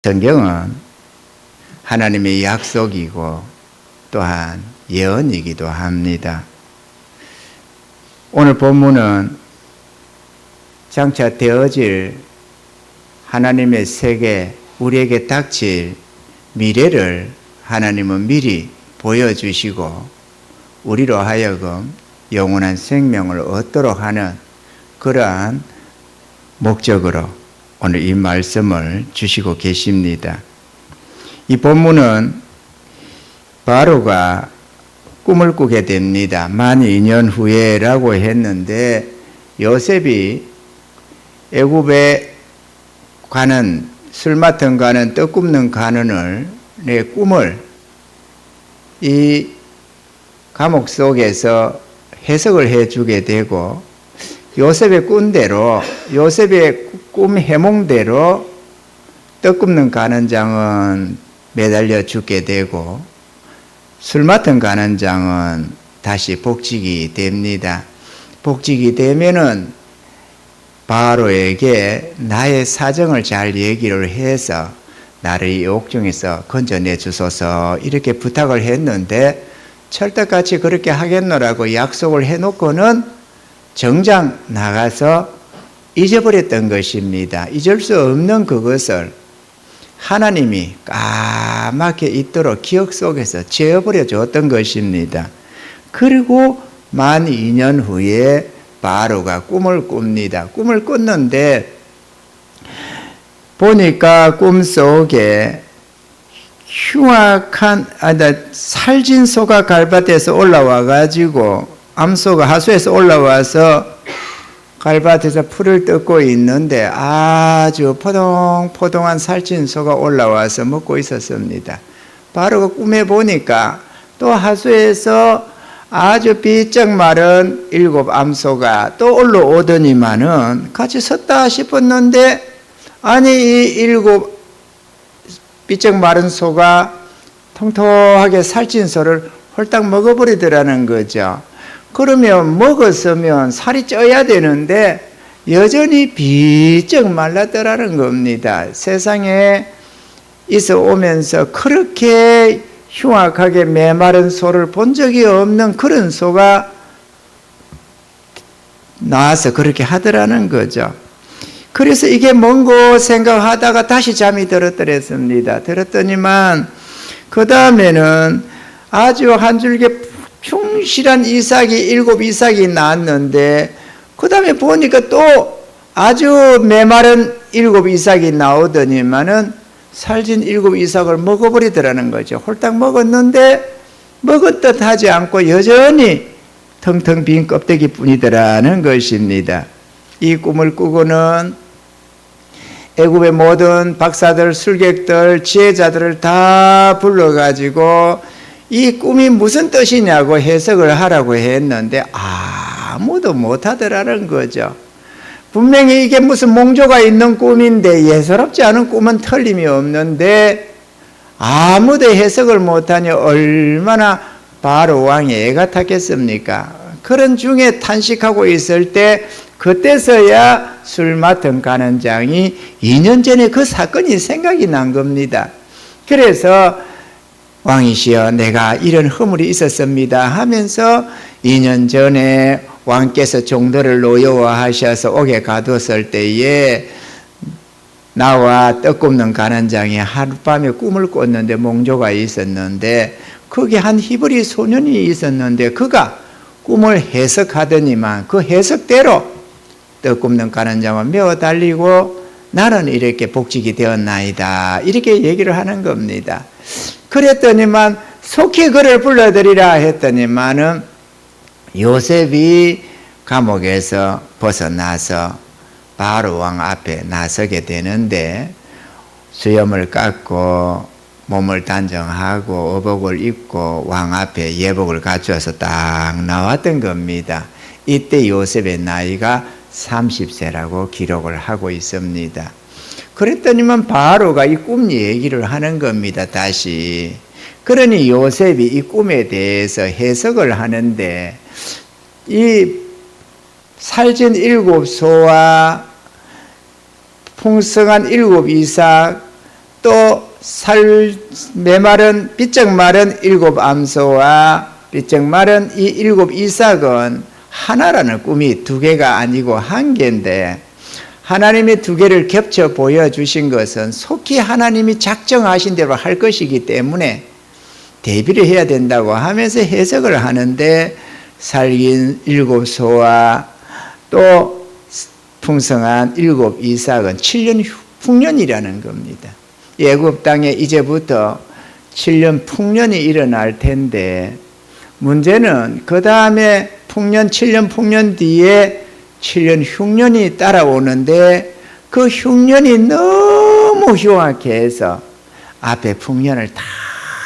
성경은 하나님의 약속이고 또한 예언이기도 합니다. 오늘 본문은 장차 되어질 하나님의 세계, 우리에게 닥칠 미래를 하나님은 미리 보여주시고 우리로 하여금 영원한 생명을 얻도록 하는 그러한 목적으로 오늘 이 말씀을 주시고 계십니다. 이 본문은 바로가 꿈을 꾸게 됩니다. 만 2년 후에라고 했는데 요셉이 애굽에 가는 술 맡은 가는 떡 굽는 가는을 내 꿈을 이 감옥 속에서 해석을 해주게 되고 요셉의 꾼대로 요셉의 꿈 해몽대로 떡 굽는 가는장은 매달려 죽게 되고 술 맡은 가는장은 다시 복직이 됩니다. 복직이 되면은 바로에게 나의 사정을 잘 얘기를 해서 나를 이 옥중에서 건져내 주소서 이렇게 부탁을 했는데 철떡같이 그렇게 하겠노라고 약속을 해놓고는 정작 나가서 잊어버렸던 것입니다. 잊을 수 없는 그것을 하나님이 까맣게 있도록 기억 속에서 지워버려 줬던 것입니다. 그리고 만 2년 후에 바로가 꿈을 꿉니다. 꿈을 꿨는데 보니까 꿈속에 흉악한 살진 소가 갈밭에서 올라와 가지고 암소가 하수에서 올라와서 갈밭에서 풀을 뜯고 있는데 아주 포동포동한 살찐 소가 올라와서 먹고 있었습니다. 바로가 꿈에 보니까 또 하수에서 아주 비쩍 마른 7 암소가 또 올라오더니만은 같이 섰다 싶었는데 아니 이 7 비쩍 마른 소가 통통하게 살찐 소를 홀딱 먹어버리더라는 거죠. 그러면 먹었으면 살이 쪄야 되는데 여전히 비쩍 말랐더라는 겁니다. 세상에 있어 오면서 그렇게 흉악하게 메마른 소를 본 적이 없는 그런 소가 나와서 그렇게 하더라는 거죠. 그래서 이게 뭔고 생각하다가 다시 잠이 들었더랬습니다. 들었더니만 그 다음에는 아주 한 줄기 충실한 이삭이 7 이삭이 나왔는데 그 다음에 보니까 또 아주 메마른 7 이삭이 나오더니만은 살진 7 이삭을 먹어버리더라는 거죠. 홀딱 먹었는데 먹었듯 하지 않고 여전히 텅텅 빈 껍데기 뿐이더라는 것입니다. 이 꿈을 꾸고는 애굽의 모든 박사들, 술객들, 지혜자들을 다 불러가지고 이 꿈이 무슨 뜻이냐고 해석을 하라고 했는데 아무도 못하더라는 거죠. 분명히 이게 무슨 몽조가 있는 꿈인데 예사롭지 않은 꿈은 틀림이 없는데 아무도 해석을 못하니 얼마나 바로 왕이 애가 탔겠습니까? 그런 중에 탄식하고 있을 때 그때서야 술 맡은 가는장이 2년 전에 그 사건이 생각이 난 겁니다. 그래서 왕이시여 내가 이런 허물이 있었습니다 하면서 2년 전에 왕께서 종들을 노여워하셔서 옥에 가두었을 때에 나와 떡 굽는 가는장이 하룻밤에 꿈을 꿨는데 몽조가 있었는데 거기 한 히브리 소년이 있었는데 그가 꿈을 해석하더니만 그 해석대로 떡 굽는 가는장을 메어 달리고 나는 이렇게 복직이 되었나이다 이렇게 얘기를 하는 겁니다. 그랬더니만 속히 그를 불러들이라 했더니만은 요셉이 감옥에서 벗어나서 바로 왕 앞에 나서게 되는데 수염을 깎고 몸을 단정하고 어복을 입고 왕 앞에 예복을 갖추어서 딱 나왔던 겁니다. 이때 요셉의 나이가 30세라고 기록을 하고 있습니다. 그랬더니만 바로가 이 꿈 얘기를 하는 겁니다. 다시. 그러니 요셉이 이 꿈에 대해서 해석을 하는데 이 살찐 7소와 풍성한 7 이삭 또 메마른 삐쩍 마른 7 암소와 삐쩍 마른 이 7 이삭은 하나라는 꿈이 2개가 아니고 1개인데 하나님이 2개를 겹쳐 보여주신 것은 속히 하나님이 작정하신 대로 할 것이기 때문에 대비를 해야 된다고 하면서 해석을 하는데 살긴 7 소와 또 풍성한 7 이삭은 7년 풍년이라는 겁니다. 애굽 땅에 이제부터 7년 풍년이 일어날 텐데 문제는 그 다음에 7년 풍년 뒤에 7년 흉년이 따라오는데 그 흉년이 너무 흉악해서 앞에 풍년을 다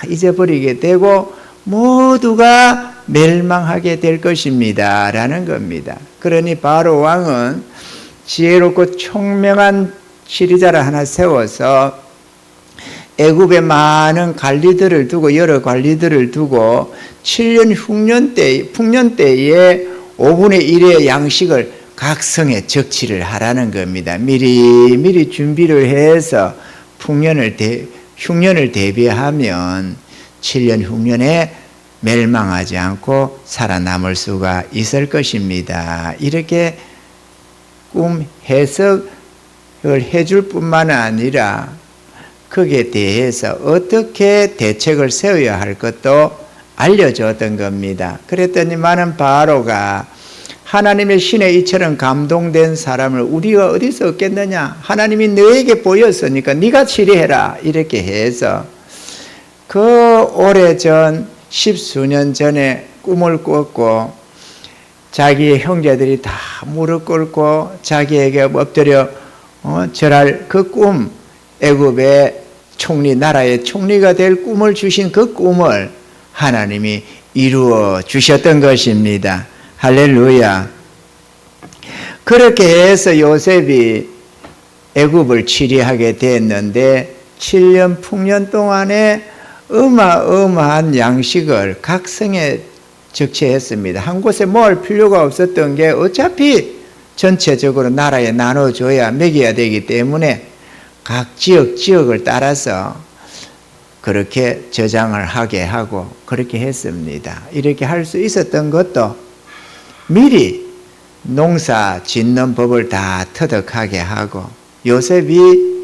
잊어버리게 되고 모두가 멸망하게 될 것입니다 라는 겁니다. 그러니 바로 왕은 지혜롭고 총명한 지리자를 하나 세워서 애굽에 많은 관리들을 두고 여러 관리들을 두고 7년 풍년 때에 5분의 1의 양식을 각 성에 적치를 하라는 겁니다. 미리 준비를 해서 흉년을 대비하면 7년 흉년에 멸망하지 않고 살아남을 수가 있을 것입니다. 이렇게 꿈 해석을 해줄 뿐만 아니라 거기에 대해서 어떻게 대책을 세워야 할 것도 알려줬던 겁니다. 그랬더니만은 바로가 하나님의 신의 이처럼 감동된 사람을 우리가 어디서 얻겠느냐? 하나님이 너에게 보였으니까 네가 치리해라. 이렇게 해서 그 오래전 10수년 전에 꿈을 꿨고 자기의 형제들이 다 무릎 꿇고 자기에게 엎드려 절할 그 꿈, 애굽의 총리, 나라의 총리가 될 꿈을 주신 그 꿈을 하나님이 이루어 주셨던 것입니다. 할렐루야. 그렇게 해서 요셉이 애굽을 치리하게 됐는데 7년 풍년 동안에 어마어마한 양식을 각 성에 적치했습니다. 한 곳에 모을 필요가 없었던 게 어차피 전체적으로 나라에 나눠줘야 먹여야 되기 때문에 각 지역을 따라서 그렇게 저장을 하게 하고 그렇게 했습니다. 이렇게 할 수 있었던 것도 미리 농사 짓는 법을 다 터득하게 하고 요셉이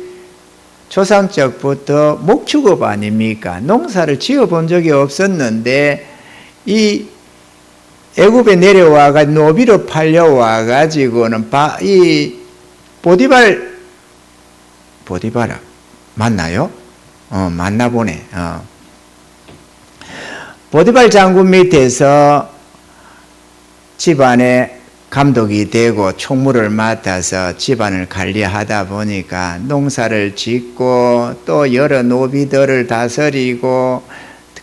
조상적부터 목축업 아닙니까? 농사를 지어본 적이 없었는데 이 애굽에 내려와가 노비로 팔려와 가지고는 이 보디바라 맞나요? 맞나 보네. 보디발 장군 밑에서 집안의 감독이 되고 총무를 맡아서 집안을 관리하다 보니까 농사를 짓고 또 여러 노비들을 다스리고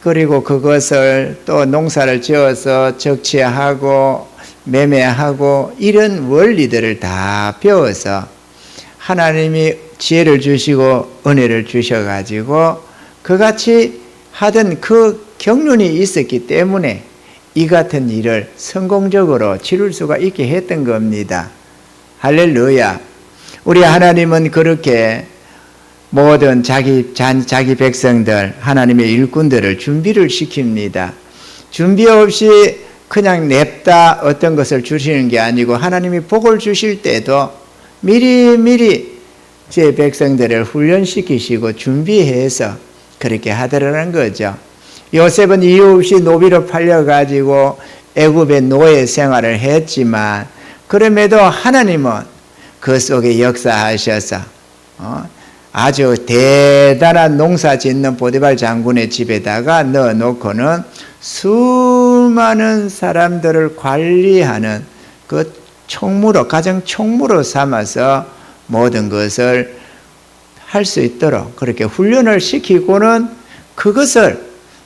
그리고 그것을 또 농사를 지어서 적치하고 매매하고 이런 원리들을 다 배워서 하나님이 지혜를 주시고 은혜를 주셔가지고 그같이 하던 그 경륜이 있었기 때문에 이 같은 일을 성공적으로 치룰 수가 있게 했던 겁니다. 할렐루야. 우리 하나님은 그렇게 모든 자기 백성들, 하나님의 일꾼들을 준비를 시킵니다. 준비 없이 그냥 냅다 어떤 것을 주시는 게 아니고 하나님이 복을 주실 때도 미리 제 백성들을 훈련시키시고 준비해서 그렇게 하더라는 거죠. 요셉은 이유 없이 노비로 팔려가지고 애굽의 노예 생활을 했지만 그럼에도 하나님은 그 속에 역사하셔서 아주 대단한 농사 짓는 보디발 장군의 집에다가 넣어놓고는 수많은 사람들을 관리하는 그 총무로, 가정 총무로 삼아서 모든 것을 할 수 있도록 그렇게 훈련을 시키고는 그것을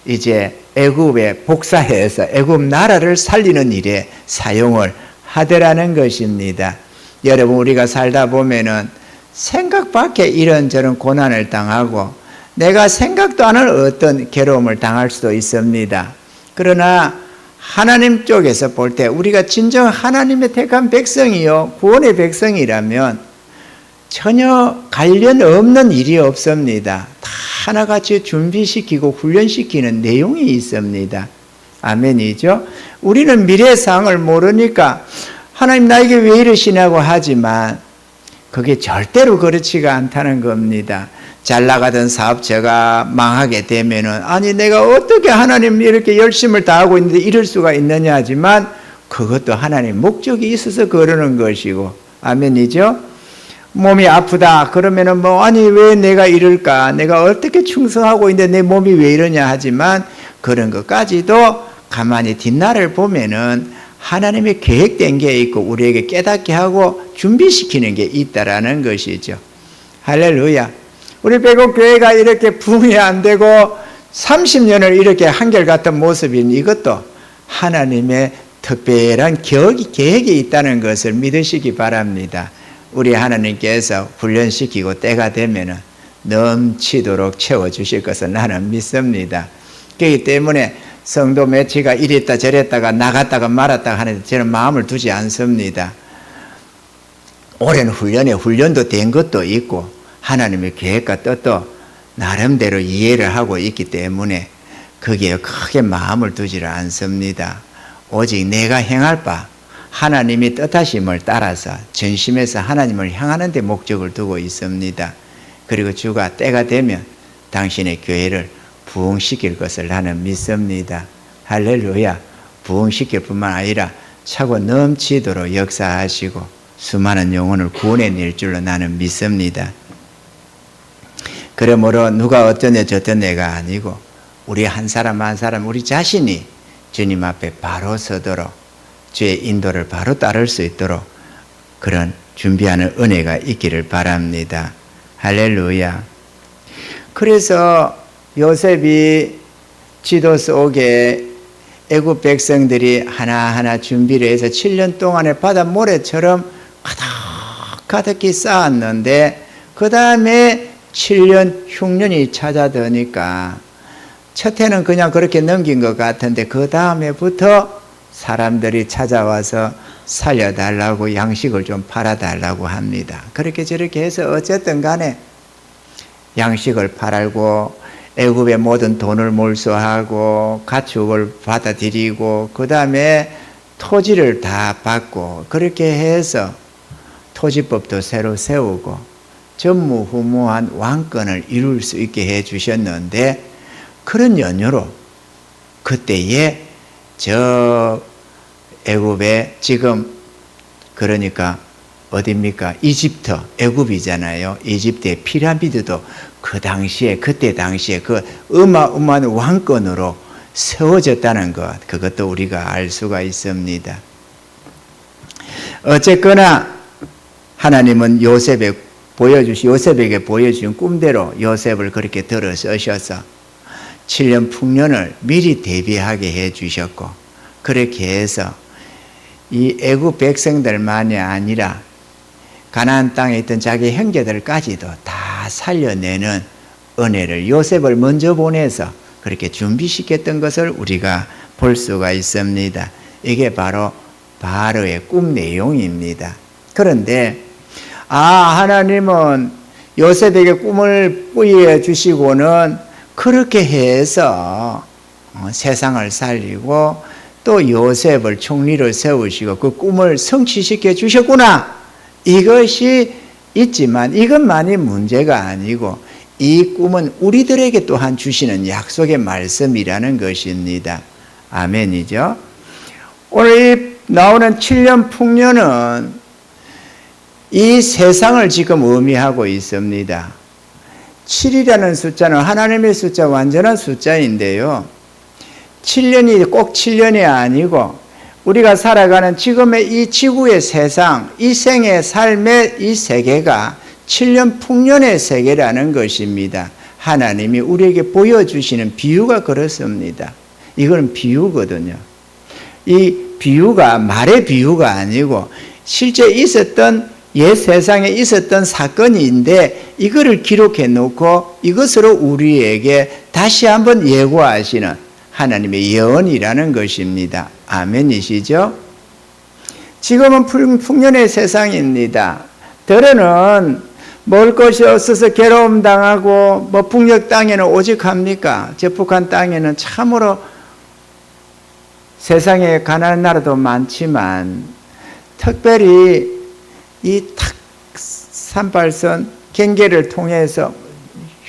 이제 애굽에 복사해서 애굽 나라를 살리는 일에 사용을 하더라는 것입니다. 여러분, 우리가 살다 보면은 생각 밖에 이런저런 고난을 당하고 내가 생각도 안 할 어떤 괴로움을 당할 수도 있습니다. 그러나 하나님 쪽에서 볼 때 우리가 진정 하나님의 택한 백성이요 구원의 백성이라면 전혀 관련 없는 일이 없습니다. 하나같이 준비시키고 훈련시키는 내용이 있습니다. 아멘이죠? 우리는 미래상을 모르니까 하나님 나에게 왜 이러시냐고 하지만 그게 절대로 그렇지가 않다는 겁니다. 잘 나가던 사업체가 망하게 되면은 아니 내가 어떻게 하나님 이렇게 열심을 다하고 있는데 이럴 수가 있느냐 하지만 그것도 하나님 목적이 있어서 그러는 것이고 아멘이죠? 몸이 아프다 그러면은 뭐 아니 왜 내가 이럴까 내가 어떻게 충성하고 있는데 내 몸이 왜 이러냐 하지만 그런 것까지도 가만히 뒷날을 보면은 하나님의 계획된 게 있고 우리에게 깨닫게 하고 준비시키는 게 있다라는 것이죠. 할렐루야. 우리 백옥교회가 이렇게 부흥이 안 되고 30년을 이렇게 한결같은 모습인 이것도 하나님의 특별한 계획이 있다는 것을 믿으시기 바랍니다. 우리 하나님께서 훈련시키고 때가 되면 넘치도록 채워주실 것을 나는 믿습니다. 그렇기 때문에 성도 매치가 이랬다 저랬다가 나갔다가 말았다가 하는데 저는 마음을 두지 않습니다. 오랜 훈련도 된 것도 있고 하나님의 계획과 뜻도 나름대로 이해를 하고 있기 때문에 거기에 크게 마음을 두지를 않습니다. 오직 내가 행할 바 하나님이 뜻하심을 따라서 전심에서 하나님을 향하는 데 목적을 두고 있습니다. 그리고 주가 때가 되면 당신의 교회를 부흥시킬 것을 나는 믿습니다. 할렐루야. 부흥시킬 뿐만 아니라 차고 넘치도록 역사하시고 수많은 영혼을 구원해낼 줄로 나는 믿습니다. 그러므로 누가 어쩌네 저쩌네가 아니고 우리 한 사람 한 사람 우리 자신이 주님 앞에 바로 서도록 주의 인도를 바로 따를 수 있도록 그런 준비하는 은혜가 있기를 바랍니다. 할렐루야. 그래서 요셉이 지도 속에 애굽 백성들이 하나하나 준비를 해서 7년 동안에 바다 모래처럼 가득히 쌓았는데 그 다음에 7년 흉년이 찾아드니까 첫 해는 그냥 그렇게 넘긴 것 같은데 그 다음에부터 사람들이 찾아와서 살려달라고 양식을 좀 팔아달라고 합니다. 그렇게 저렇게 해서 어쨌든 간에 양식을 팔고 애굽의 모든 돈을 몰수하고 가축을 받아들이고 그 다음에 토지를 다 받고 그렇게 해서 토지법도 새로 세우고 전무후무한 왕권을 이룰 수 있게 해 주셨는데 그런 연유로 그때에 저 애굽에 지금 그러니까 어딥니까? 이집트, 애굽이잖아요. 이집트의 피라미드도 그 당시에 그때 당시에 그 어마어마한 왕권으로 세워졌다는 것 그것도 우리가 알 수가 있습니다. 어쨌거나 하나님은 요셉에게 보여주신 꿈대로 요셉을 그렇게 들어 쓰셔서 7년 풍년을 미리 대비하게 해 주셨고 그렇게 해서 이 애굽 백성들만이 아니라 가나안 땅에 있던 자기 형제들까지도 다 살려내는 은혜를 요셉을 먼저 보내서 그렇게 준비시켰던 것을 우리가 볼 수가 있습니다. 이게 바로 바로의 꿈 내용입니다. 그런데 하나님은 요셉에게 꿈을 부여해 주시고는 그렇게 해서 세상을 살리고 또 요셉을 총리를 세우시고 그 꿈을 성취시켜 주셨구나. 이것이 있지만 이것만이 문제가 아니고 이 꿈은 우리들에게 또한 주시는 약속의 말씀이라는 것입니다. 아멘이죠. 오늘 나오는 7년 풍년은 이 세상을 지금 의미하고 있습니다. 7이라는 숫자는 하나님의 숫자 완전한 숫자인데요. 7년이 꼭 7년이 아니고 우리가 살아가는 지금의 이 지구의 세상, 이 생의 삶의 이 세계가 7년 풍년의 세계라는 것입니다. 하나님이 우리에게 보여주시는 비유가 그렇습니다. 이건 비유거든요. 이 비유가 말의 비유가 아니고 실제 있었던 옛 세상에 있었던 사건인데 이거를 기록해 놓고 이것으로 우리에게 다시 한번 예고하시는 하나님의 예언이라는 것입니다. 아멘이시죠? 지금은 풍년의 세상입니다. 들어는 먹을 것이 없어서 괴로움 당하고 뭐 북녘 땅에는 오직합니까? 저 북한 땅에는 참으로 세상에 가난한 나라도 많지만 특별히 이 탁 38선 경계를 통해서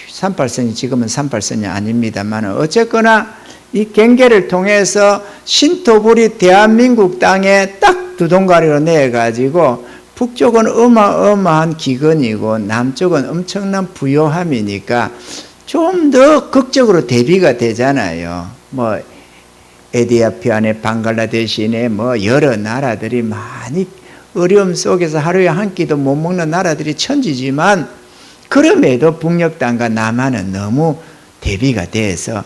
38선이 지금은 38선이 아닙니다만 어쨌거나 이 경계를 통해서 신토불이 대한민국 땅에 딱 두 동가리로 내가지고 북쪽은 어마어마한 기근이고 남쪽은 엄청난 부요함이니까 좀 더 극적으로 대비가 되잖아요. 뭐 에티오피아네 방글라데시네 뭐 여러 나라들이 많이 어려움 속에서 하루에 한 끼도 못 먹는 나라들이 천지지만 그럼에도 북녘 땅과 남한은 너무 대비가 돼서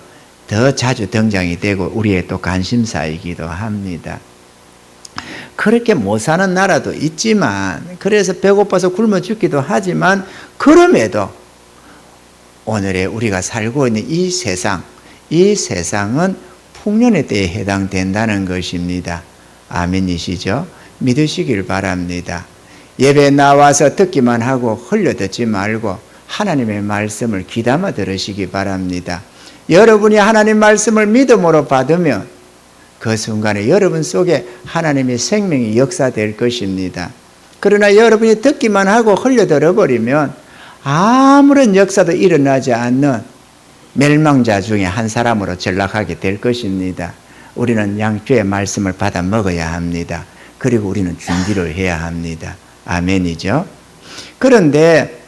더 자주 등장이 되고 우리의 또 관심사이기도 합니다. 그렇게 못 사는 나라도 있지만 그래서 배고파서 굶어 죽기도 하지만 그럼에도 오늘의 우리가 살고 있는 이 세상은 풍년의 때에 해당된다는 것입니다. 아멘이시죠? 믿으시길 바랍니다. 예배 나와서 듣기만 하고 흘려듣지 말고 하나님의 말씀을 귀담아 들으시기 바랍니다. 여러분이 하나님 말씀을 믿음으로 받으면 그 순간에 여러분 속에 하나님의 생명이 역사될 것입니다. 그러나 여러분이 듣기만 하고 흘려들어버리면 아무런 역사도 일어나지 않는 멸망자 중에 한 사람으로 전락하게 될 것입니다. 우리는 양주의 말씀을 받아 먹어야 합니다. 그리고 우리는 준비를 해야 합니다. 아멘이죠. 그런데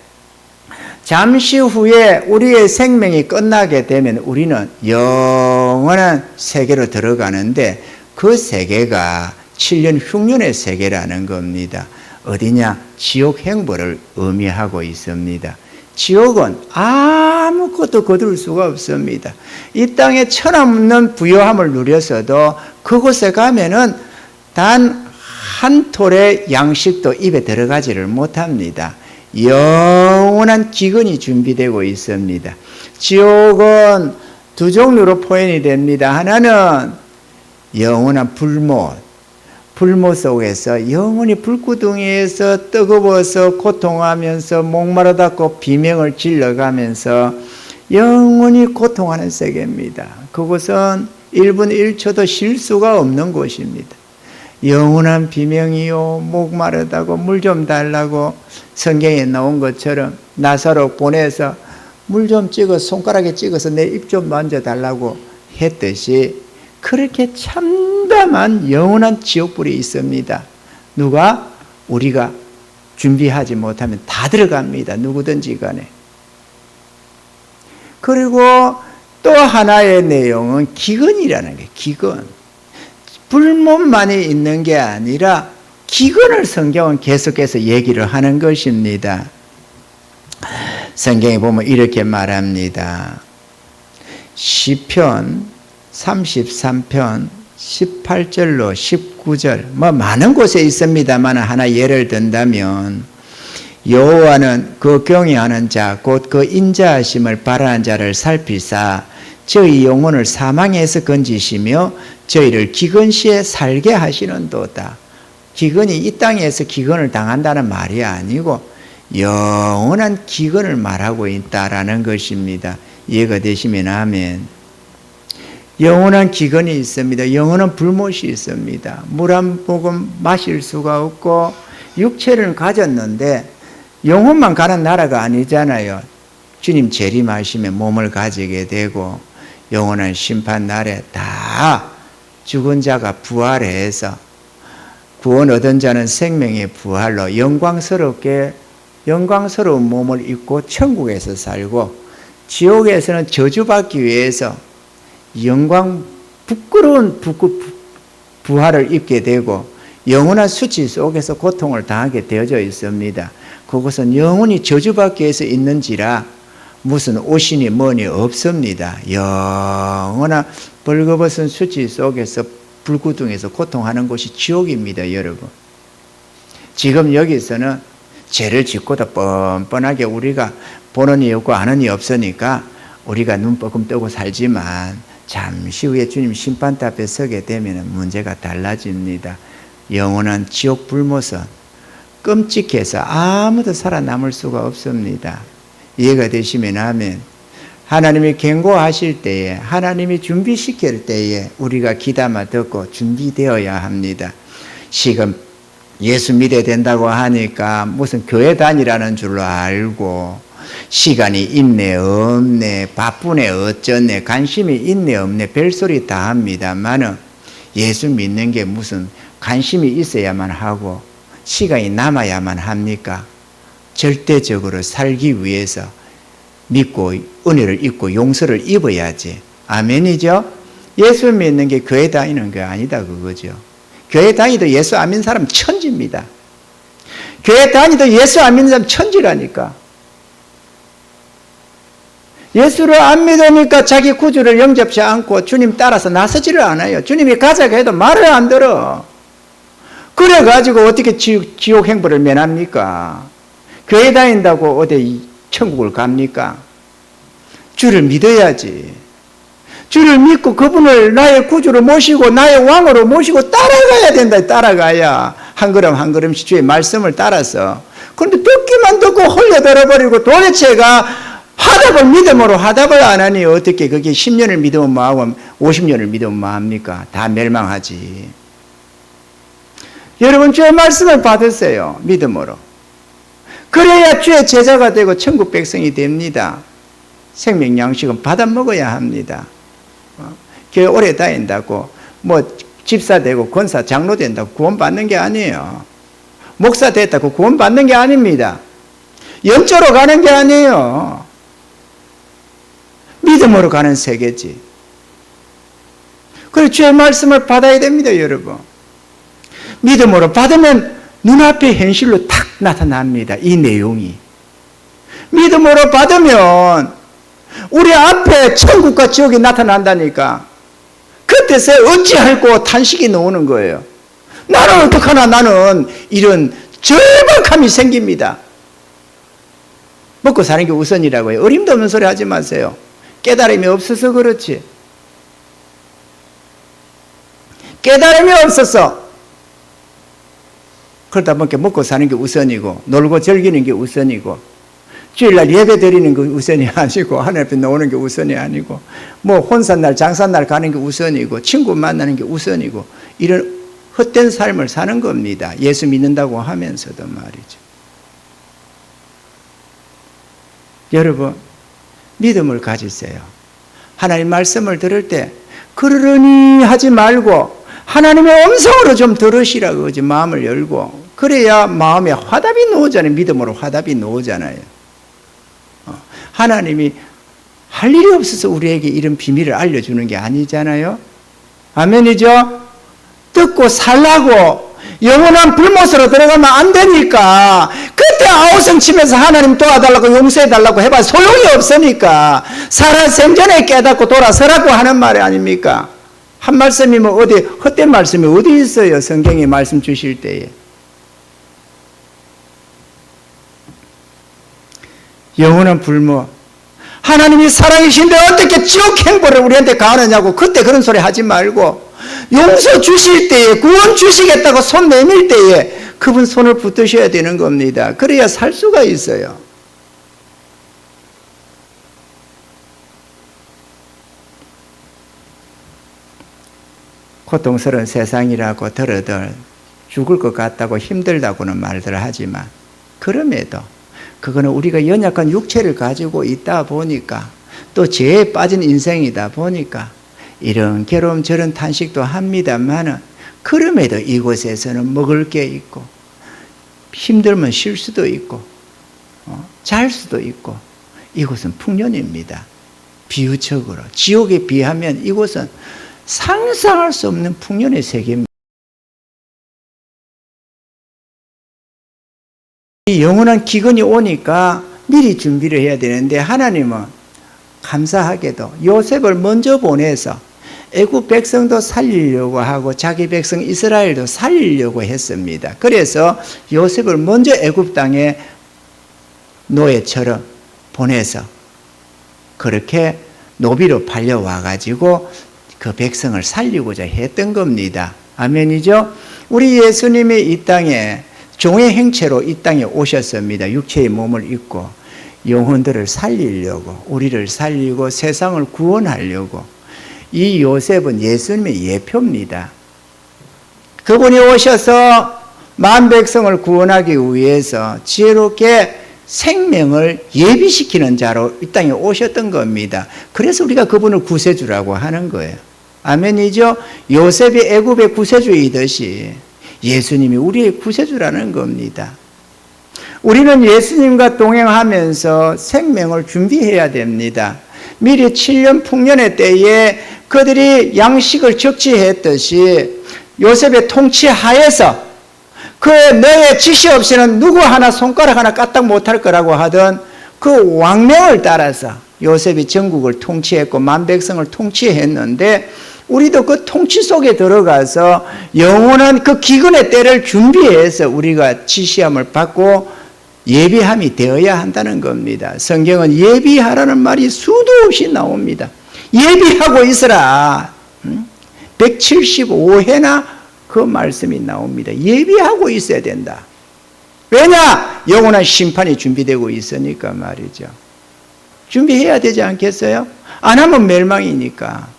잠시 후에 우리의 생명이 끝나게 되면 우리는 영원한 세계로 들어가는데 그 세계가 7년 흉년의 세계라는 겁니다. 어디냐? 지옥 행보를 의미하고 있습니다. 지옥은 아무것도 거둘 수가 없습니다. 이 땅에 천없는 부요함을 누려서도 그곳에 가면은 단 한 톨의 양식도 입에 들어가지를 못합니다. 영원한 기근이 준비되고 있습니다. 지옥은 두 종류로 표현이 됩니다. 하나는 영원한 불못 속에서 영원히 불구덩이에서 뜨거워서 고통하면서 목마르다고 비명을 질러가면서 영원히 고통하는 세계입니다. 그곳은 1분 1초도 쉴 수가 없는 곳입니다. 영원한 비명이요, 목마르다고 물 좀 달라고 성경에 나온 것처럼 나사로 보내서 물 좀 손가락에 찍어서 내 입 좀 만져달라고 했듯이 그렇게 참담한 영원한 지옥불이 있습니다. 우리가 준비하지 못하면 다 들어갑니다. 누구든지 간에. 그리고 또 하나의 내용은 기근이라는 게 기근. 불못만이 있는 게 아니라 기근을 성경은 계속해서 얘기를 하는 것입니다. 성경에 보면 이렇게 말합니다. 시편 33편 18절로 19절 많은 곳에 있습니다만 하나 예를 든다면 여호와는 그 경외하는 자 곧 그 인자하심을 바라는 자를 살피사 저희 영혼을 사망에서 건지시며 저희를 기근시에 살게 하시는도다. 기근이 이 땅에서 기근을 당한다는 말이 아니고 영원한 기근을 말하고 있다라는 것입니다. 이해가 되시면 아멘. 영원한 기근이 있습니다. 영원한 불못이 있습니다. 물 한 모금 마실 수가 없고 육체를 가졌는데 영혼만 가는 나라가 아니잖아요. 주님 재림하시면 몸을 가지게 되고 영원한 심판 날에 다 죽은 자가 부활해서 구원 얻은 자는 생명의 부활로 영광스러운 몸을 입고 천국에서 살고 지옥에서는 저주받기 위해서 부끄러운 부활을 입게 되고 영원한 수치 속에서 고통을 당하게 되어져 있습니다. 그것은 영원히 저주받기 위해서 있는지라 무슨 오신이 뭐니 없습니다. 영원한 벌거벗은 수치 속에서 불구덩이에서 고통하는 곳이 지옥입니다. 여러분. 지금 여기서는 죄를 짓고도 뻔뻔하게 우리가 보는 이 없고 아는 이 없으니까 우리가 눈뻐금 뜨고 살지만 잠시 후에 주님 심판대 앞에 서게 되면 문제가 달라집니다. 영원한 지옥 불못은 끔찍해서 아무도 살아남을 수가 없습니다. 이해가 되시면 아멘. 하나님이 경고하실 때에, 하나님이 준비시킬 때에 우리가 귀담아 듣고 준비되어야 합니다. 지금 예수 믿어야 된다고 하니까 무슨 교회 다니라는 줄로 알고 시간이 있네 없네 바쁘네 어쩌네 관심이 있네 없네 별소리 다 합니다만은 예수 믿는 게 무슨 관심이 있어야만 하고 시간이 남아야만 합니까? 절대적으로 살기 위해서 믿고 은혜를 입고 용서를 입어야지. 아멘이죠? 예수 믿는 게 교회 다니는 게 아니다 그거죠. 교회 다니도 예수 안 믿는 사람 천지입니다. 교회 다니도 예수 안 믿는 사람 천지라니까. 예수를 안 믿으니까 자기 구주를 영접지 않고 주님 따라서 나서지를 않아요. 주님이 가자고 해도 말을 안 들어. 그래가지고 어떻게 지옥 행보를 면합니까? 교회 다닌다고 어디 천국을 갑니까? 주를 믿어야지. 주를 믿고 그분을 나의 구주로 모시고 나의 왕으로 모시고 따라가야 된다. 따라가야 한 걸음 한 걸음씩 주의 말씀을 따라서. 그런데 듣기만 듣고 홀려들어버리고 도대체가 화답을 믿음으로 화답을 안 하니 어떻게 그게 10년을 믿으면 뭐하고 50년을 믿으면 뭐합니까? 다 멸망하지. 여러분 주의 말씀을 받으세요. 믿음으로. 그래야 주의 제자가 되고 천국 백성이 됩니다. 생명 양식은 받아 먹어야 합니다. 교회 오래 다닌다고 뭐 집사 되고 권사 장로 된다고 구원 받는 게 아니에요. 목사 됐다고 구원 받는 게 아닙니다. 영적으로 가는 게 아니에요. 믿음으로 가는 세계지. 그래서 주의 말씀을 받아야 됩니다, 여러분. 믿음으로 받으면 눈앞에 현실로 탁 나타납니다. 이 내용이. 믿음으로 받으면 우리 앞에 천국과 지옥이 나타난다니까. 그때서 어찌할꼬 탄식이 나오는 거예요. 나는 어떡하나 나는 이런 절박함이 생깁니다. 먹고 사는 게 우선이라고 해요. 어림도 없는 소리 하지 마세요. 깨달음이 없어서 그렇지. 깨달음이 없어서 그러다 보니까 먹고 사는 게 우선이고 놀고 즐기는 게 우선이고 주일날 예배 드리는 게 우선이 아니고 하늘 앞에 나오는 게 우선이 아니고 뭐 혼산날 장사날 가는 게 우선이고 친구 만나는 게 우선이고 이런 헛된 삶을 사는 겁니다. 예수 믿는다고 하면서도 말이죠. 여러분 믿음을 가지세요. 하나님 말씀을 들을 때 그러려니 하지 말고 하나님의 음성으로 좀 들으시라고 그러지. 마음을 열고 그래야 마음에 화답이 나오잖아요. 믿음으로 화답이 나오잖아요. 하나님이 할 일이 없어서 우리에게 이런 비밀을 알려주는 게 아니잖아요. 아멘이죠? 듣고 살라고 영원한 불못으로 들어가면 안 되니까 그때 아우성 치면서 하나님 도와달라고 용서해달라고 해봐 소용이 없으니까 살아 생전에 깨닫고 돌아서라고 하는 말이 아닙니까? 한 말씀이면 어디 헛된 말씀이 어디 있어요? 성경에 말씀 주실 때에. 영원한 불모. 하나님이 사랑이신데 어떻게 지옥 행보를 우리한테 가하느냐고 그때 그런 소리 하지 말고 용서 주실 때에 구원 주시겠다고 손 내밀 때에 그분 손을 붙드셔야 되는 겁니다. 그래야 살 수가 있어요. 고통스러운 세상이라고 들어들 죽을 것 같다고 힘들다고는 말들 하지만 그럼에도 그거는 우리가 연약한 육체를 가지고 있다 보니까 또 죄에 빠진 인생이다 보니까 이런 괴로움 저런 탄식도 합니다만은 그럼에도 이곳에서는 먹을 게 있고 힘들면 쉴 수도 있고 잘 수도 있고 이곳은 풍년입니다. 비유적으로 지옥에 비하면 이곳은 상상할 수 없는 풍년의 세계입니다. 이 영원한 기근이 오니까 미리 준비를 해야 되는데 하나님은 감사하게도 요셉을 먼저 보내서 애굽 백성도 살리려고 하고 자기 백성 이스라엘도 살리려고 했습니다. 그래서 요셉을 먼저 애굽 땅에 노예처럼 보내서 그렇게 노비로 팔려와 가지고 그 백성을 살리고자 했던 겁니다. 아멘이죠? 우리 예수님이 이 땅에 종의 행체로 이 땅에 오셨습니다. 육체의 몸을 입고 영혼들을 살리려고, 우리를 살리고 세상을 구원하려고. 이 요셉은 예수님의 예표입니다. 그분이 오셔서 만 백성을 구원하기 위해서 지혜롭게 생명을 예비시키는 자로 이 땅에 오셨던 겁니다. 그래서 우리가 그분을 구세주라고 하는 거예요. 아멘이죠? 요셉이 애굽의 구세주이듯이 예수님이 우리의 구세주라는 겁니다. 우리는 예수님과 동행하면서 생명을 준비해야 됩니다. 미리 7년 풍년의 때에 그들이 양식을 적치했듯이 요셉의 통치 하에서 그 너의 지시 없이는 누구 하나 손가락 하나 까딱 못할 거라고 하던 그 왕명을 따라서 요셉이 전국을 통치했고 만 백성을 통치했는데 우리도 그 통치 속에 들어가서 영원한 그 기근의 때를 준비해서 우리가 지시함을 받고 예비함이 되어야 한다는 겁니다. 성경은 예비하라는 말이 수도 없이 나옵니다. 예비하고 있으라. 175회나 그 말씀이 나옵니다. 예비하고 있어야 된다. 왜냐? 영원한 심판이 준비되고 있으니까 말이죠. 준비해야 되지 않겠어요? 안 하면 멸망이니까.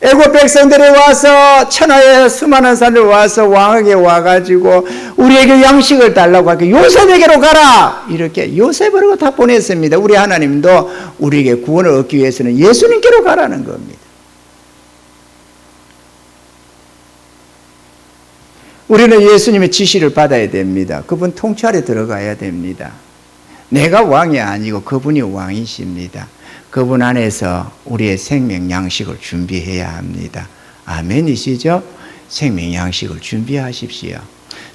애굽 백성들이 와서 천하의 수많은 사람들이 와서 왕에게 와가지고 우리에게 양식을 달라고 하게 요셉에게로 가라 이렇게 요셉으로 다 보냈습니다. 우리 하나님도 우리에게 구원을 얻기 위해서는 예수님께로 가라는 겁니다. 우리는 예수님의 지시를 받아야 됩니다. 그분 통치 아래 들어가야 됩니다. 내가 왕이 아니고 그분이 왕이십니다. 그분 안에서 우리의 생명 양식을 준비해야 합니다. 아멘이시죠? 생명 양식을 준비하십시오.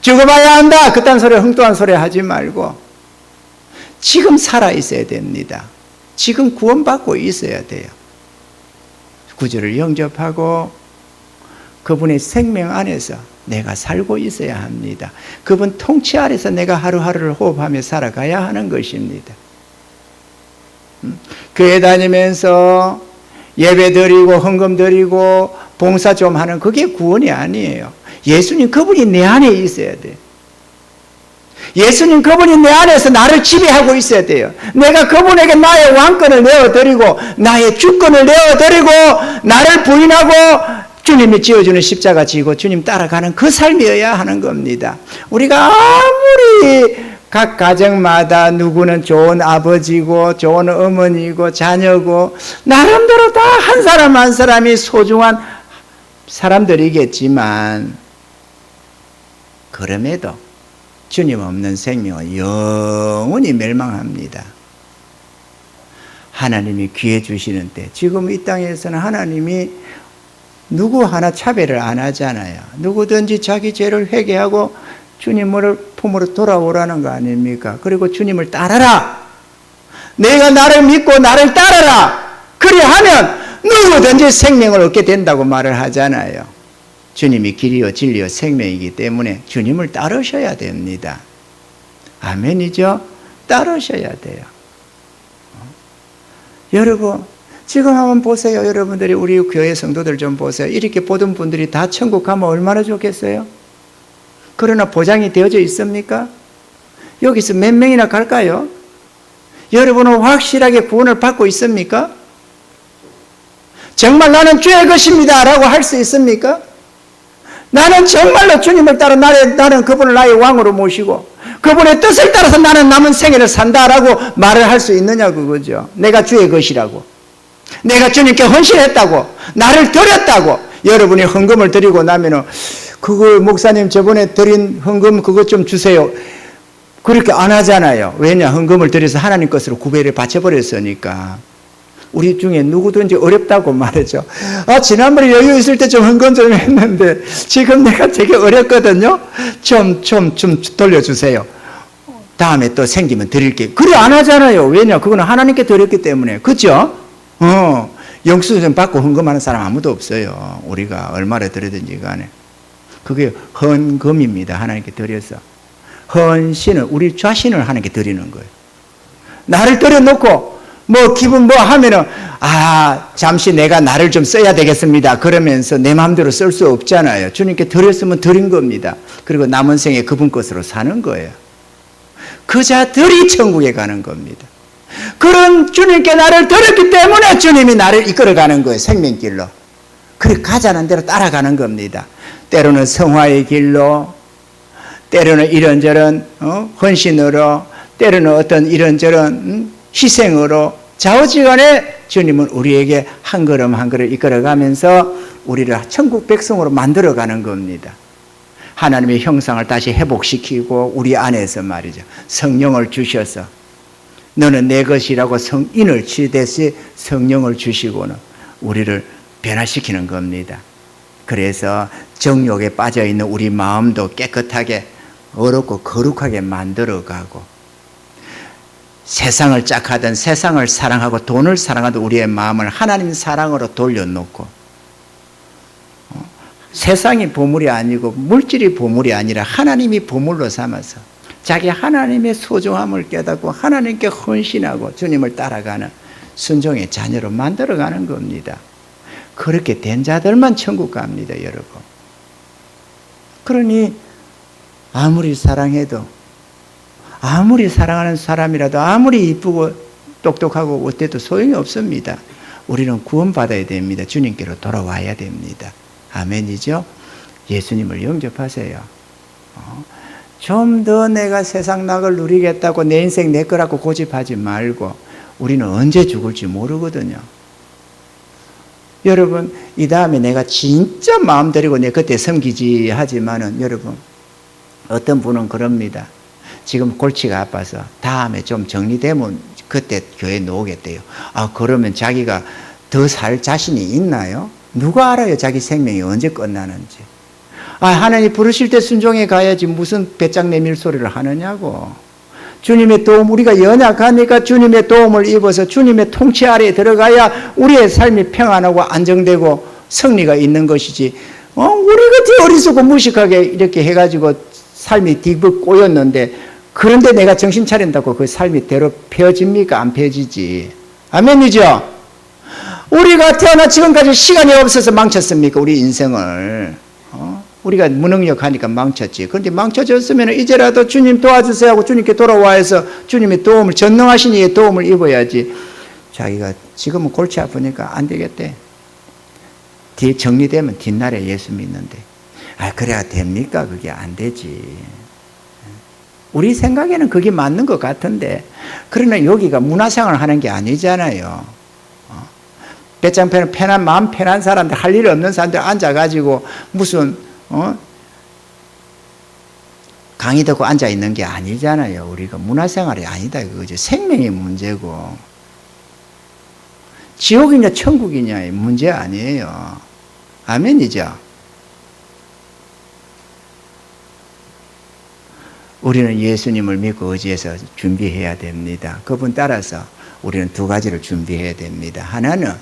죽어봐야 한다. 그딴 소리 엉뚱한 소리 하지 말고 지금 살아 있어야 됩니다. 지금 구원받고 있어야 돼요. 구주를 영접하고 그분의 생명 안에서 내가 살고 있어야 합니다. 그분 통치 아래서 내가 하루하루를 호흡하며 살아가야 하는 것입니다. 교회 다니면서 예배 드리고 헌금 드리고 봉사 좀 하는 그게 구원이 아니에요. 예수님 그분이 내 안에 있어야 돼요. 예수님 그분이 내 안에서 나를 지배하고 있어야 돼요. 내가 그분에게 나의 왕권을 내어드리고 나의 주권을 내어드리고 나를 부인하고 주님이 지어주는 십자가 지고 주님 따라가는 그 삶이어야 하는 겁니다. 우리가 아무리 각 가정마다 누구는 좋은 아버지고 좋은 어머니고 자녀고 나름대로 다 한 사람 한 사람이 소중한 사람들이겠지만 그럼에도 주님 없는 생명은 영원히 멸망합니다. 하나님이 기회 주시는 때 지금 이 땅에서는 하나님이 누구 하나 차별을 안 하잖아요. 누구든지 자기 죄를 회개하고 주님을 품으로 돌아오라는 거 아닙니까? 그리고 주님을 따라라. 내가 나를 믿고 나를 따라라. 그리하면 누구든지 생명을 얻게 된다고 말을 하잖아요. 주님이 길이요 진리요 생명이기 때문에 주님을 따르셔야 됩니다. 아멘이죠? 따르셔야 돼요. 여러분 지금 한번 보세요. 여러분들이 우리 교회 성도들 좀 보세요. 이렇게 보던 분들이 다 천국 가면 얼마나 좋겠어요? 그러나 보장이 되어져 있습니까? 여기서 몇 명이나 갈까요? 여러분은 확실하게 구원을 받고 있습니까? 정말 나는 주의 것입니다 라고 할 수 있습니까? 나는 정말로 주님을 따라 나는 그분을 나의 왕으로 모시고 그분의 뜻을 따라서 나는 남은 생애를 산다라고 말을 할 수 있느냐 그거죠. 내가 주의 것이라고, 내가 주님께 헌신했다고, 나를 드렸다고. 여러분이 헌금을 드리고 나면은 그걸 목사님 저번에 드린 헌금 그것 좀 주세요 그렇게 안 하잖아요. 왜냐? 헌금을 드려서 하나님 것으로 구별을 바쳐버렸으니까. 우리 중에 누구든지 어렵다고 말하죠. 지난번에 여유 있을 때 좀 헌금 좀 했는데 지금 내가 되게 어렵거든요. 좀 돌려주세요. 다음에 또 생기면 드릴게요. 그래 안 하잖아요. 왜냐? 그거는 하나님께 드렸기 때문에. 그죠? 영수증 받고 헌금하는 사람 아무도 없어요. 우리가 얼마나 드리든지 간에. 그게 헌금입니다. 하나님께 드려서. 헌신은 우리 자신을 하나님께 드리는 거예요. 나를 드려놓고 뭐 기분 뭐 하면은 잠시 내가 나를 좀 써야 되겠습니다. 그러면서 내 마음대로 쓸 수 없잖아요. 주님께 드렸으면 드린 겁니다. 그리고 남은 생에 그분 것으로 사는 거예요. 그 자들이 천국에 가는 겁니다. 그런 주님께 나를 드렸기 때문에 주님이 나를 이끌어가는 거예요. 생명길로. 그래 가자는 대로 따라가는 겁니다. 때로는 성화의 길로, 때로는 이런저런 헌신으로, 때로는 어떤 이런저런 희생으로, 좌우지간에 주님은 우리에게 한 걸음 한 걸음 이끌어가면서 우리를 천국 백성으로 만들어가는 겁니다. 하나님의 형상을 다시 회복시키고 우리 안에서 말이죠. 성령을 주셔서 너는 내 것이라고 성인을 치듯이 성령을 주시고는 우리를 변화시키는 겁니다. 그래서 정욕에 빠져있는 우리 마음도 깨끗하게 어렵고 거룩하게 만들어가고, 세상을 짝하던 세상을 사랑하고 돈을 사랑하던 우리의 마음을 하나님 사랑으로 돌려놓고, 세상이 보물이 아니고 물질이 보물이 아니라 하나님이 보물로 삼아서 자기 하나님의 소중함을 깨닫고 하나님께 헌신하고 주님을 따라가는 순종의 자녀로 만들어가는 겁니다. 그렇게 된 자들만 천국 갑니다, 여러분. 그러니 아무리 사랑해도, 아무리 사랑하는 사람이라도, 아무리 이쁘고 똑똑하고 어때도 소용이 없습니다. 우리는 구원받아야 됩니다. 주님께로 돌아와야 됩니다. 아멘이죠? 예수님을 영접하세요. 좀 더 내가 세상 낙을 누리겠다고 내 인생 내 거라고 고집하지 말고, 우리는 언제 죽을지 모르거든요. 여러분, 이 다음에 내가 진짜 마음 들이고 내 그때 섬기지 하지만은, 여러분, 어떤 분은 그럽니다. 지금 골치가 아파서 다음에 좀 정리되면 그때 교회 놓으겠대요. 그러면 자기가 더 살 자신이 있나요? 누가 알아요? 자기 생명이 언제 끝나는지. 하나님 부르실 때 순종해 가야지 무슨 배짱 내밀 소리를 하느냐고. 주님의 도움, 우리가 연약하니까 주님의 도움을 입어서 주님의 통치 아래에 들어가야 우리의 삶이 평안하고 안정되고 승리가 있는 것이지. 우리 같은 어리석고 무식하게 이렇게 해가지고 삶이 뒤집어 꼬였는데, 그런데 내가 정신 차린다고 그 삶이 대로 펴집니까? 안 펴지지. 아멘이죠? 우리가 태어나 지금까지 시간이 없어서 망쳤습니까? 우리 인생을. 우리가 무능력하니까 망쳤지. 그런데 망쳐졌으면 이제라도 주님 도와주세요 하고 주님께 돌아와서 주님의 도움을, 전능하신 이의 도움을 입어야지. 자기가 지금은 골치 아프니까 안 되겠대. 뒤에 정리되면 뒷날에 예수 믿는데. 그래야 됩니까? 그게 안 되지. 우리 생각에는 그게 맞는 것 같은데, 그러나 여기가 문화생활을 하는 게 아니잖아요. 배짱 편한 마음 편한 사람들, 할 일 없는 사람들 앉아가지고 무슨 강의 듣고 앉아 있는 게 아니잖아요. 우리가 문화생활이 아니다 그거죠. 생명의 문제고, 지옥이냐 천국이냐의 문제 아니에요. 아멘이죠. 우리는 예수님을 믿고 의지해서 준비해야 됩니다. 그분 따라서 우리는 두 가지를 준비해야 됩니다. 하나는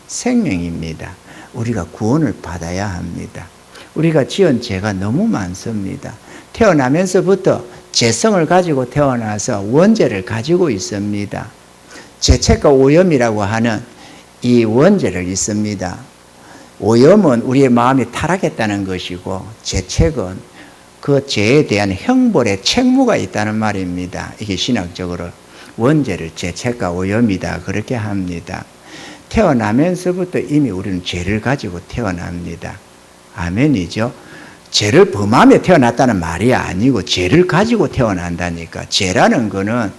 생명입니다. 우리가 구원을 받아야 합니다. 우리가 지은 죄가 너무 많습니다. 태어나면서부터 죄성을 가지고 태어나서 원죄를 가지고 있습니다. 죄책과 오염이라고 하는 이 원죄를 있습니다. 오염은 우리의 마음이 타락했다는 것이고, 죄책은 그 죄에 대한 형벌의 책무가 있다는 말입니다. 이게 신학적으로 원죄를 죄책과 오염이다 그렇게 합니다. 태어나면서부터 이미 우리는 죄를 가지고 태어납니다. 아멘이죠. 죄를 범하며 태어났다는 말이 아니고 죄를 가지고 태어난다니까. 죄라는 거는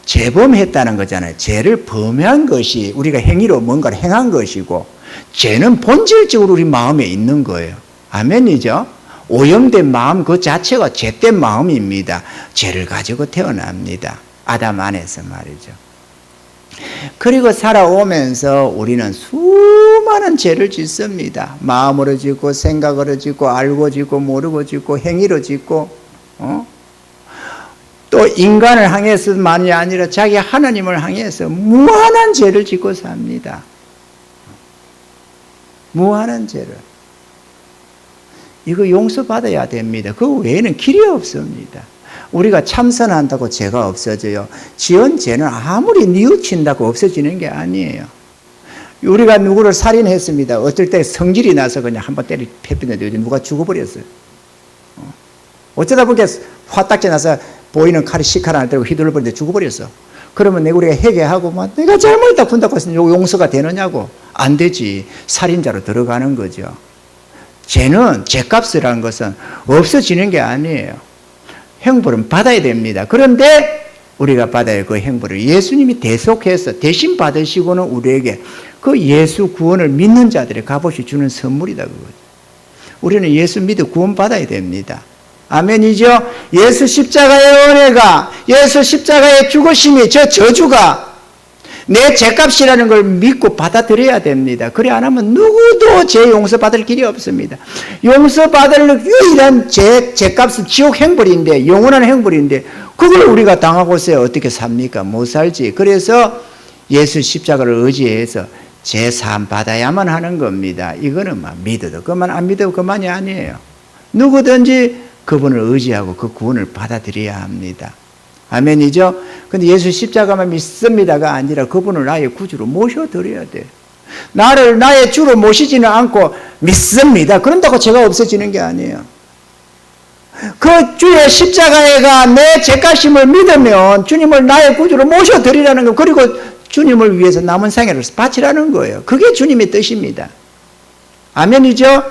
죄범했다는 거잖아요. 죄를 범한 것이 우리가 행위로 뭔가를 행한 것이고, 죄는 본질적으로 우리 마음에 있는 거예요. 아멘이죠. 오염된 마음 그 자체가 죄된 마음입니다. 죄를 가지고 태어납니다. 아담 안에서 말이죠. 그리고 살아오면서 우리는 수많은 죄를 짓습니다. 마음으로 짓고, 생각으로 짓고, 알고 짓고, 모르고 짓고, 행위로 짓고, 또 인간을 향해서만이 아니라 자기 하나님을 향해서 무한한 죄를 짓고 삽니다. 무한한 죄를. 이거 용서받아야 됩니다. 그 외에는 길이 없습니다. 우리가 참선한다고 죄가 없어져요. 지은 죄는 아무리 뉘우친다고 없어지는 게 아니에요. 우리가 누구를 살인했습니다. 어떨 때 성질이 나서 그냥 한번 패했는데 누가 죽어버렸어요. 어쩌다 보니까 화딱지 나서 보이는 칼이 시칼 안에 들고 휘둘러 버리는데 죽어버렸어. 그러면 우리가 회개하고 내가 잘못했다 군다고 해서 용서가 되느냐고. 안 되지. 살인자로 들어가는 거죠. 죄는, 죄값이라는 것은 없어지는 게 아니에요. 형벌은 받아야 됩니다. 그런데 우리가 받아야 그 형벌을 예수님이 대속해서 대신 받으시고는 우리에게 그 예수 구원을 믿는 자들의 값없이 주는 선물이다 그거죠. 우리는 예수 믿어 구원 받아야 됩니다. 아멘이죠? 예수 십자가의 은혜가, 예수 십자가의 죽으심이, 저 저주가 내 죄값이라는 걸 믿고 받아들여야 됩니다. 그래 안 하면 누구도 죄 용서받을 길이 없습니다. 용서받을 유일한 죄값은 지옥 형벌인데, 영원한 형벌인데 그걸 우리가 당하고서 어떻게 삽니까? 못 살지. 그래서 예수 십자가를 의지해서 죄 사함 받아야만 하는 겁니다. 이거는 믿어도 그만, 안 믿어도 그만이 아니에요. 누구든지 그분을 의지하고 그 구원을 받아들여야 합니다. 아멘이죠? 근데 예수 십자가만 믿습니다가 아니라 그분을 나의 구주로 모셔드려야 돼요. 나를 나의 주로 모시지는 않고 믿습니다. 그런다고 죄가 없어지는 게 아니에요. 그 주의 십자가가 내 죄값임을 믿으면 주님을 나의 구주로 모셔드리라는 거, 그리고 주님을 위해서 남은 생애를 바치라는 거예요. 그게 주님의 뜻입니다. 아멘이죠?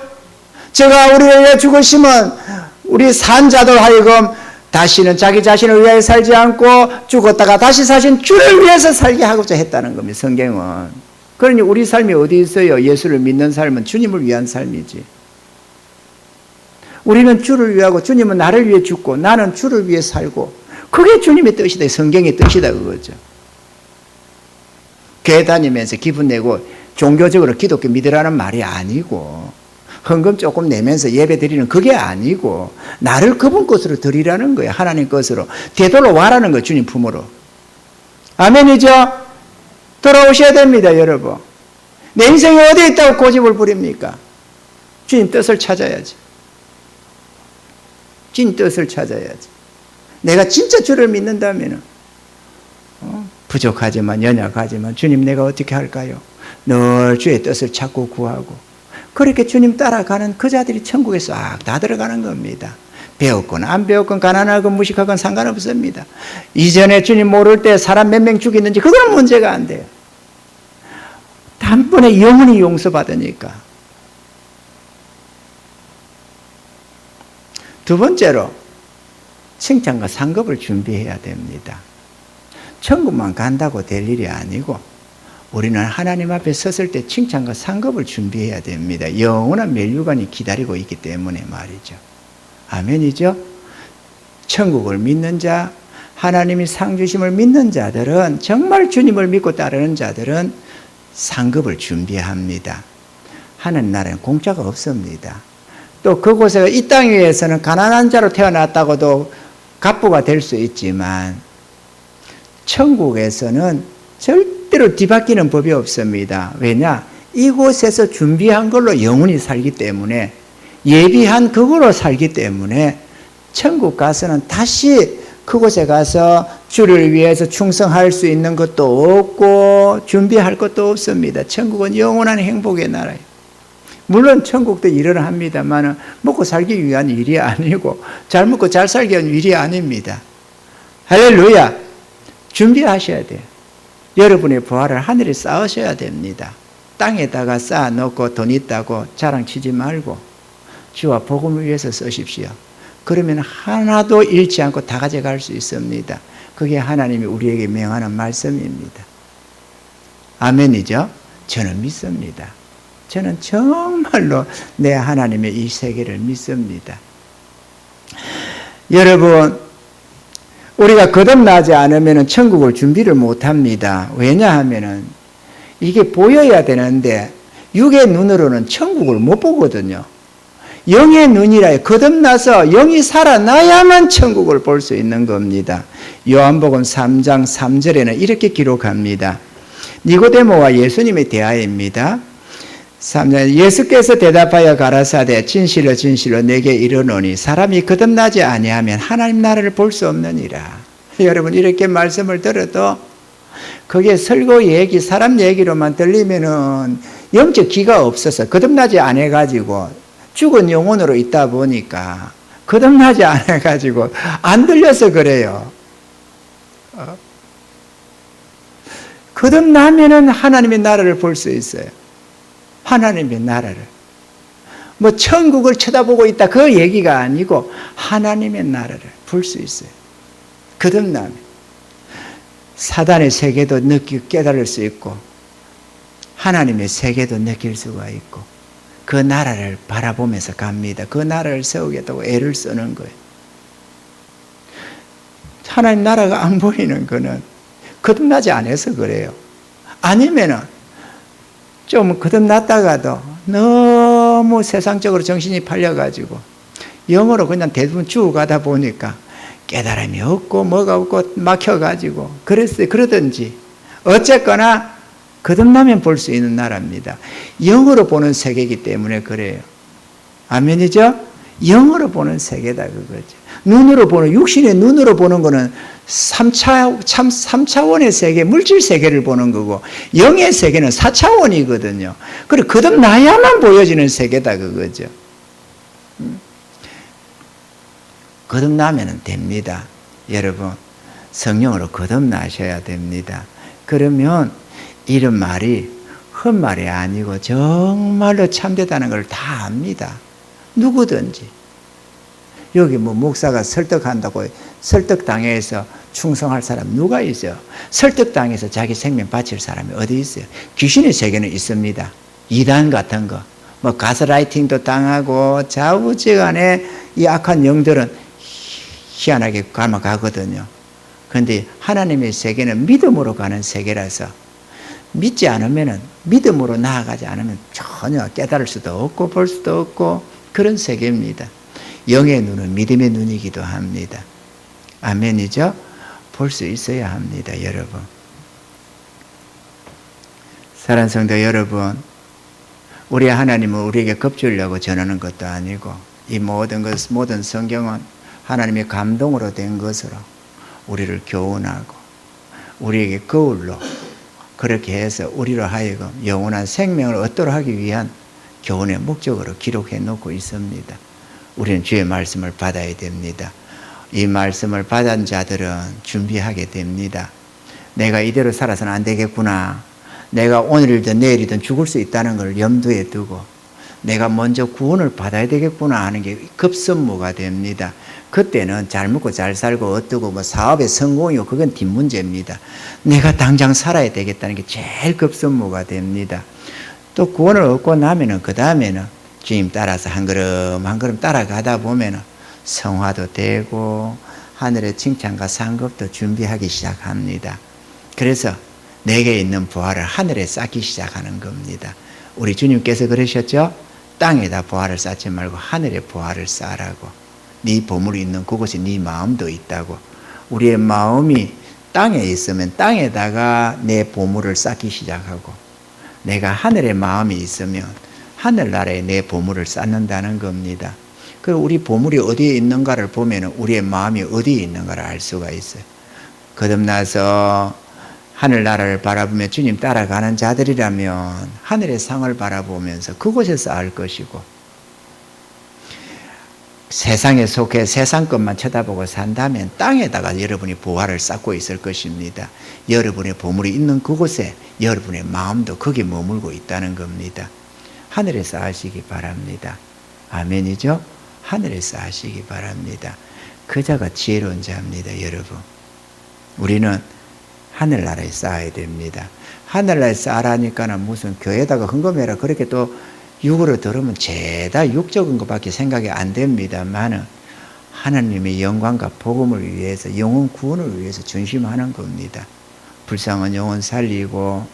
제가 우리를 위해 죽으시면 우리 산자들 하여금 다시는 자기 자신을 위해 살지 않고 죽었다가 다시 사신 주를 위해서 살게 하고자 했다는 겁니다. 성경은. 그러니 우리 삶이 어디 있어요? 예수를 믿는 삶은 주님을 위한 삶이지. 우리는 주를 위하고 주님은 나를 위해 죽고 나는 주를 위해 살고, 그게 주님의 뜻이다. 성경의 뜻이다 그거죠. 교회 다니면서 기분 내고 종교적으로 기독교 믿으라는 말이 아니고, 헌금 조금 내면서 예배 드리는 그게 아니고, 나를 그분 것으로 드리라는 거예요. 하나님 것으로 되돌아 와라는 거예요. 주님 품으로. 아멘이죠? 돌아오셔야 됩니다. 여러분, 내 인생이 어디에 있다고 고집을 부립니까? 주님 뜻을 찾아야지. 주님 뜻을 찾아야지. 내가 진짜 주를 믿는다면 부족하지만 연약하지만 주님 내가 어떻게 할까요? 늘 주의 뜻을 찾고 구하고, 그렇게 주님 따라가는 그 자들이 천국에 싹 다 들어가는 겁니다. 배웠건 안 배웠건 가난하건 무식하건 상관없습니다. 이전에 주님 모를 때 사람 몇 명 죽였는지 그건 문제가 안 돼요. 단번에 영원히 용서받으니까. 두 번째로 칭찬과 상급을 준비해야 됩니다. 천국만 간다고 될 일이 아니고 우리는 하나님 앞에 섰을 때 칭찬과 상급을 준비해야 됩니다. 영원한 멸류관이 기다리고 있기 때문에 말이죠. 아멘이죠? 천국을 믿는 자, 하나님이 상 주심을 믿는 자들은, 정말 주님을 믿고 따르는 자들은 상급을 준비합니다. 하나님 나라는 공짜가 없습니다. 또 그곳에 이 땅 위에서는 가난한 자로 태어났다고도 갑부가 될 수 있지만 천국에서는 절대로 뒤바뀌는 법이 없습니다. 왜냐? 이곳에서 준비한 걸로 영원히 살기 때문에, 예비한 그걸로 살기 때문에 천국 가서는 다시 그곳에 가서 주를 위해서 충성할 수 있는 것도 없고 준비할 것도 없습니다. 천국은 영원한 행복의 나라예요. 물론 천국도 일을 합니다만 먹고 살기 위한 일이 아니고 잘 먹고 잘 살기 위한 일이 아닙니다. 할렐루야. 준비하셔야 돼요. 여러분의 부활을 하늘에 쌓으셔야 됩니다. 땅에다가 쌓아놓고 돈 있다고 자랑치지 말고 주와 복음을 위해서 쓰십시오. 그러면 하나도 잃지 않고 다 가져갈 수 있습니다. 그게 하나님이 우리에게 명하는 말씀입니다. 아멘이죠? 저는 믿습니다. 저는 정말로 내 하나님의 이 세계를 믿습니다. 여러분, 우리가 거듭나지 않으면 천국을 준비를 못합니다. 왜냐하면 이게 보여야 되는데 육의 눈으로는 천국을 못 보거든요. 영의 눈이라, 거듭나서 영이 살아나야만 천국을 볼 수 있는 겁니다. 요한복음 3장 3절에는 이렇게 기록합니다. 니고데모와 예수님의 대화입니다. 3절 예수께서 대답하여 가라사대 진실로 진실로 내게 이르노니 사람이 거듭나지 아니하면 하나님 나라를 볼 수 없느니라. 여러분 이렇게 말씀을 들어도 그게 설교 얘기 사람 얘기로만 들리면은 영적 기가 없어서 거듭나지 않아 가지고 죽은 영혼으로 있다 보니까 거듭나지 않아 가지고 안 들려서 그래요. 거듭나면은 하나님의 나라를 볼 수 있어요. 하나님의 나라를. 뭐 천국을 쳐다보고 있다 그 얘기가 아니고 하나님의 나라를 볼 수 있어요. 거듭나면 사단의 세계도 깨달을 수 있고 하나님의 세계도 느낄 수가 있고 그 나라를 바라보면서 갑니다. 그 나라를 세우겠다고 애를 쓰는 거예요. 하나님 나라가 안 보이는 거는 거듭나지 않아서 그래요. 아니면은 좀 거듭났다가도 너무 세상적으로 정신이 팔려가지고 영어로 그냥 대부분 죽어가다 보니까 깨달음이 없고 뭐가 없고 막혀가지고 그러든지 어쨌거나 거듭나면 볼 수 있는 나라입니다. 영어로 보는 세계이기 때문에 그래요. 아멘이죠? 영어로 보는 세계다 그거죠. 눈으로 보는 육신의 눈으로 보는 거는 3차원의 세계, 물질 세계를 보는 거고 영의 세계는 4차원이거든요. 그리고 거듭나야만 보여지는 세계다 그거죠. 거듭나면 됩니다. 여러분 성령으로 거듭나셔야 됩니다. 그러면 이런 말이 헛말이 아니고 정말로 참되다는 걸 다 압니다. 누구든지. 여기 뭐 목사가 설득한다고 설득당해서 충성할 사람 누가 있어요? 설득당해서 자기 생명 바칠 사람이 어디 있어요? 귀신의 세계는 있습니다. 이단 같은 거. 뭐 가스라이팅도 당하고 좌우지간에 이 악한 영들은 희한하게 감아가거든요. 그런데 하나님의 세계는 믿음으로 가는 세계라서 믿지 않으면 믿음으로 나아가지 않으면 전혀 깨달을 수도 없고 볼 수도 없고 그런 세계입니다. 영의 눈은 믿음의 눈이기도 합니다. 아멘이죠? 볼 수 있어야 합니다, 여러분. 사랑하는 성도 여러분, 우리 하나님은 우리에게 겁주려고 전하는 것도 아니고 이 모든 성경은 하나님의 감동으로 된 것으로 우리를 교훈하고 우리에게 거울로 그렇게 해서 우리로 하여금 영원한 생명을 얻도록 하기 위한 교훈의 목적으로 기록해 놓고 있습니다. 우리는 주의 말씀을 받아야 됩니다. 이 말씀을 받은 자들은 준비하게 됩니다. 내가 이대로 살아서는 안 되겠구나. 내가 오늘이든 내일이든 죽을 수 있다는 걸 염두에 두고 내가 먼저 구원을 받아야 되겠구나 하는 게 급선무가 됩니다. 그때는 잘 먹고 잘 살고 어떠고 뭐 사업의 성공이고 그건 뒷문제입니다. 내가 당장 살아야 되겠다는 게 제일 급선무가 됩니다. 또 구원을 얻고 나면은 그 다음에는 주님 따라서 한 걸음 한 걸음 따라가다 보면은 성화도 되고 하늘의 칭찬과 상급도 준비하기 시작합니다. 그래서 내게 있는 부활을 하늘에 쌓기 시작하는 겁니다. 우리 주님께서 그러셨죠? 땅에다 부활을 쌓지 말고 하늘에 부활을 쌓으라고. 네 보물이 있는 그곳에 네 마음도 있다고. 우리의 마음이 땅에 있으면 땅에다가 내 보물을 쌓기 시작하고 내가 하늘에 마음이 있으면 하늘나라에 내 보물을 쌓는다는 겁니다. 그리고 우리 보물이 어디에 있는가를 보면 우리의 마음이 어디에 있는가를 알 수가 있어요. 거듭나서 하늘나라를 바라보며 주님 따라가는 자들이라면 하늘의 상을 바라보면서 그곳에서 알 것이고 세상에 속해 세상 것만 쳐다보고 산다면 땅에다가 여러분이 부활을 쌓고 있을 것입니다. 여러분의 보물이 있는 그곳에 여러분의 마음도 거기 머물고 있다는 겁니다. 하늘에서 하시기 바랍니다. 아멘이죠? 하늘에서 하시기 바랍니다. 그자가 지혜로운 자입니다, 여러분. 우리는 하늘나라에 쌓아야 됩니다. 하늘나라에 쌓으라니까는 무슨 교회에다가 헌금해라 그렇게 또 육으로 들으면 죄다 육적인 것밖에 생각이 안 됩니다만은 하나님의 영광과 복음을 위해서 영혼 구원을 위해서 전심하는 겁니다. 불쌍한 영혼 살리고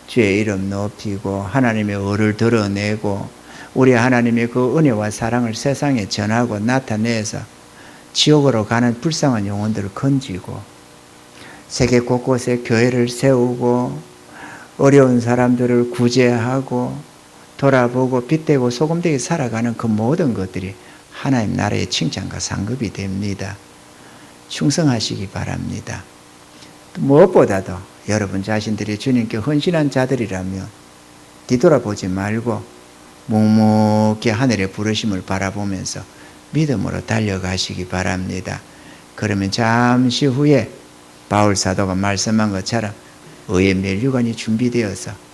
주의 이름 높이고 하나님의 의를 드러내고 우리 하나님의 그 은혜와 사랑을 세상에 전하고 나타내서 지옥으로 가는 불쌍한 영혼들을 건지고 세계 곳곳에 교회를 세우고 어려운 사람들을 구제하고 돌아보고 빛되고 소금되게 살아가는 그 모든 것들이 하나님 나라의 칭찬과 상급이 됩니다. 충성하시기 바랍니다. 무엇보다도 여러분 자신들이 주님께 헌신한 자들이라면 뒤돌아보지 말고 묵묵히 하늘의 부르심을 바라보면서 믿음으로 달려가시기 바랍니다. 그러면 잠시 후에 바울 사도가 말씀한 것처럼 의의 면류관이 준비되어서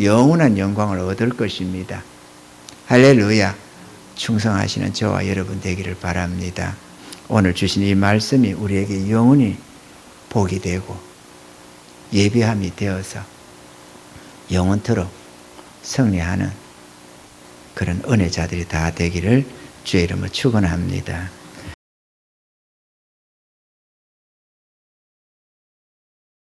영원한 영광을 얻을 것입니다. 할렐루야. 충성하시는 저와 여러분 되기를 바랍니다. 오늘 주신 이 말씀이 우리에게 영원히 복이 되고 예비함이 되어서 영원토록 승리하는 그런 은혜자들이 다 되기를 주의 이름으로 축원합니다.